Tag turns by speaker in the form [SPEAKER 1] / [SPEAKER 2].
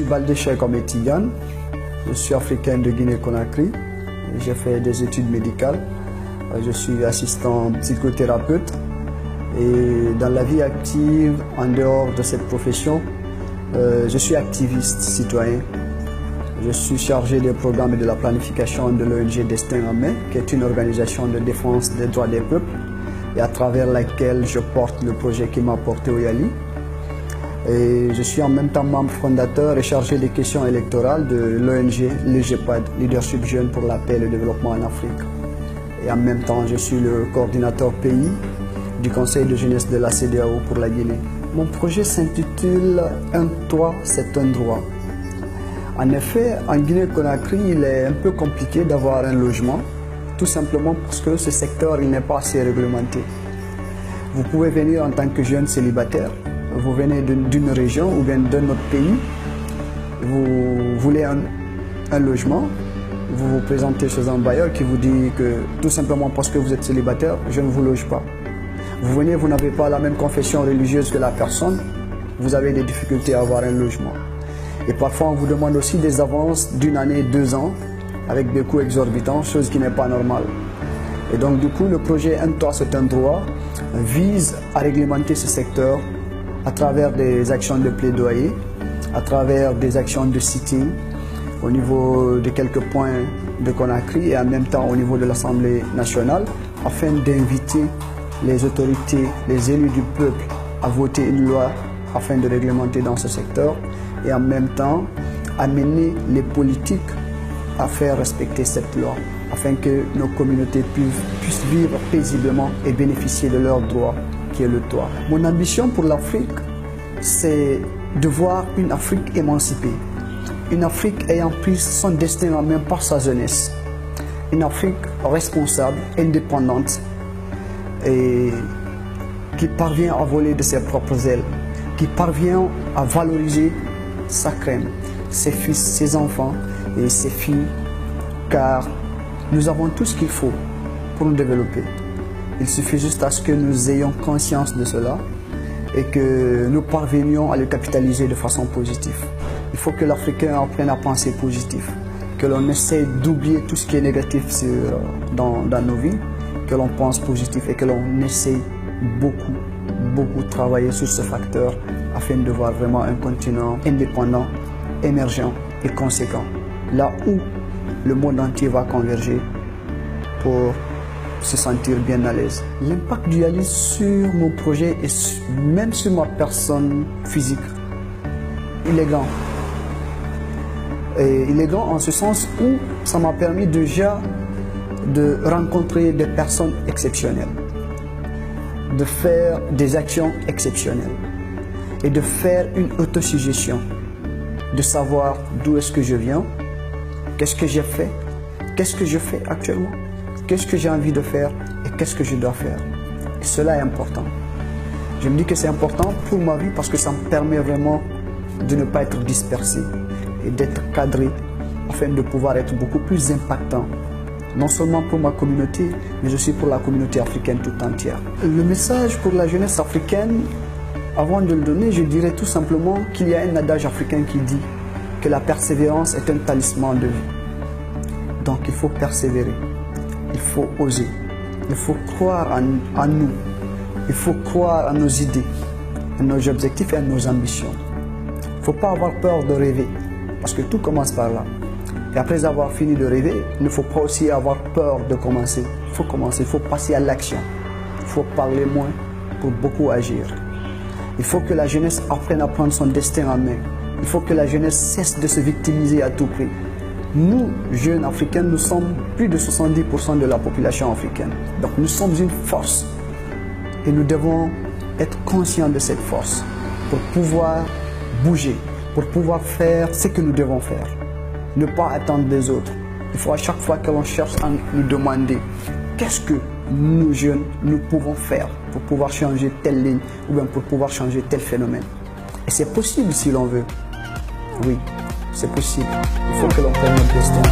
[SPEAKER 1] Baldé Cheikh Ahmed Tidiane, je suis africain de Guinée-Conakry, j'ai fait des études médicales, je suis assistant psychothérapeute et dans la vie active, en dehors de cette profession, je suis activiste citoyen. Je suis chargé des programmes et de la planification de l'ONG Destin en Main, qui est une organisation de défense des droits des peuples et à travers laquelle je porte le projet qui m'a porté au Yali. Et je suis en même temps membre fondateur et chargé des questions électorales de l'ONG LGEPAD, Leadership Jeune pour la paix et le développement en Afrique. Et en même temps, je suis le coordinateur pays du Conseil de jeunesse de la CEDEAO pour la Guinée. Mon projet s'intitule « Un toit, c'est un droit ». En effet, en Guinée-Conakry, il est un peu compliqué d'avoir un logement, tout simplement parce que ce secteur n'est pas assez réglementé. Vous pouvez venir en tant que jeune célibataire, vous venez d'une région ou bien d'un autre pays, vous voulez un logement, vous vous présentez chez un bailleur qui vous dit que tout simplement parce que vous êtes célibataire, je ne vous loge pas. Vous venez, vous n'avez pas la même confession religieuse que la personne, vous avez des difficultés à avoir un logement. Et parfois, on vous demande aussi des avances d'une année, 2 ans, avec des coûts exorbitants, chose qui n'est pas normale. Et donc, du coup, le projet Un toit, c'est un droit vise à réglementer ce secteur à travers des actions de plaidoyer, à travers des actions de sitting au niveau de quelques points de Conakry et en même temps au niveau de l'Assemblée nationale, afin d'inviter les autorités, les élus du peuple à voter une loi afin de réglementer dans ce secteur et en même temps amener les politiques à faire respecter cette loi afin que nos communautés puissent vivre paisiblement et bénéficier de leur droit qui est le toit. Mon ambition pour l'Afrique, c'est de voir une Afrique émancipée, une Afrique ayant pris son destin en main par sa jeunesse, une Afrique responsable, indépendante et qui parvient à voler de ses propres ailes, qui parvient à valoriser sa crème, ses fils, ses enfants et ses filles, car nous avons tout ce qu'il faut pour nous développer. Il suffit juste à ce que nous ayons conscience de cela et que nous parvenions à le capitaliser de façon positive. Il faut que l'Africain apprenne à penser positif, que l'on essaie d'oublier tout ce qui est négatif dans nos vies, que l'on pense positif et que l'on essaie beaucoup travailler sur ce facteur afin de voir vraiment un continent indépendant, émergent et conséquent. Là où le monde entier va converger pour se sentir bien à l'aise. L'impact du Yali sur mon projet et même sur ma personne physique, il est grand. Et il est grand en ce sens où ça m'a permis déjà de rencontrer des personnes exceptionnelles, de faire des actions exceptionnelles et de faire une autosuggestion, de savoir d'où est-ce que je viens, qu'est-ce que j'ai fait, qu'est-ce que je fais actuellement, qu'est-ce que j'ai envie de faire et qu'est-ce que je dois faire. Et cela est important. Je me dis que c'est important pour ma vie parce que ça me permet vraiment de ne pas être dispersé et d'être cadré afin de pouvoir être beaucoup plus impactant, non seulement pour ma communauté, mais aussi pour la communauté africaine tout entière. Le message pour la jeunesse africaine, avant de le donner, je dirais tout simplement qu'il y a un adage africain qui dit que la persévérance est un talisman de vie. Donc il faut persévérer, il faut oser, il faut croire en nous, il faut croire à nos idées, à nos objectifs et à nos ambitions. Il ne faut pas avoir peur de rêver, parce que tout commence par là. Et après avoir fini de rêver, il ne faut pas aussi avoir peur de commencer. Il faut commencer, il faut passer à l'action. Il faut parler moins pour beaucoup agir. Il faut que la jeunesse apprenne à prendre son destin en main. Il faut que la jeunesse cesse de se victimiser à tout prix. Nous, jeunes Africains, nous sommes plus de 70% de la population africaine. Donc nous sommes une force. Et nous devons être conscients de cette force pour pouvoir bouger, pour pouvoir faire ce que nous devons faire. Ne pas attendre des autres. Il faut à chaque fois que l'on cherche à nous demander qu'est-ce que nous jeunes, nous pouvons faire pour pouvoir changer telle ligne ou bien pour pouvoir changer tel phénomène. Et c'est possible si l'on veut. Oui, c'est possible. Il faut que l'on prenne notre destin.